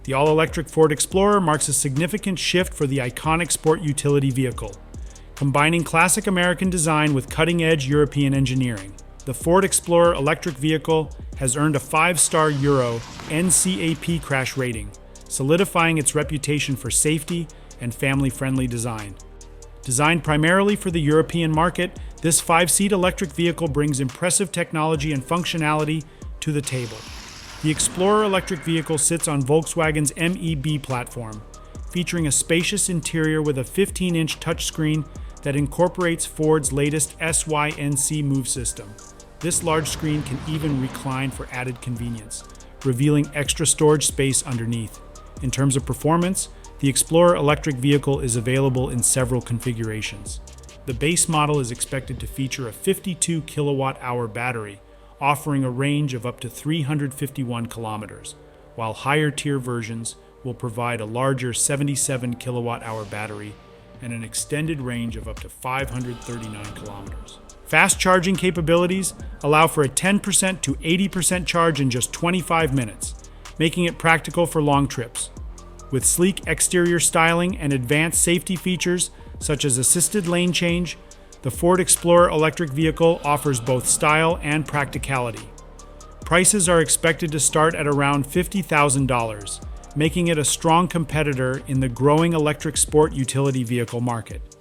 The all-electric Ford Explorer marks a significant shift for the iconic sport utility vehicle, combining classic American design with cutting-edge European engineering. The Ford Explorer electric vehicle has earned a 5-star Euro NCAP crash rating, solidifying its reputation for safety and family-friendly design. Designed primarily for the European market, this 5-seat electric vehicle brings impressive technology and functionality to the table. The Explorer electric vehicle sits on Volkswagen's MEB platform, featuring a spacious interior with a 15-inch touchscreen that incorporates Ford's latest SYNC move system. This large screen can even recline for added convenience, revealing extra storage space underneath. In terms of performance, the Explorer electric vehicle is available in several configurations. The base model is expected to feature a 52 kilowatt-hour battery, offering a range of up to 351 kilometers, while higher-tier versions will provide a larger 77 kilowatt-hour battery and an extended range of up to 539 kilometers. Fast charging capabilities allow for a 10% to 80% charge in just 25 minutes, making it practical for long trips. With sleek exterior styling and advanced safety features such as assisted lane change, the Ford Explorer electric vehicle offers both style and practicality. Prices are expected to start at around $50,000, making it a strong competitor in the growing electric sport utility vehicle market.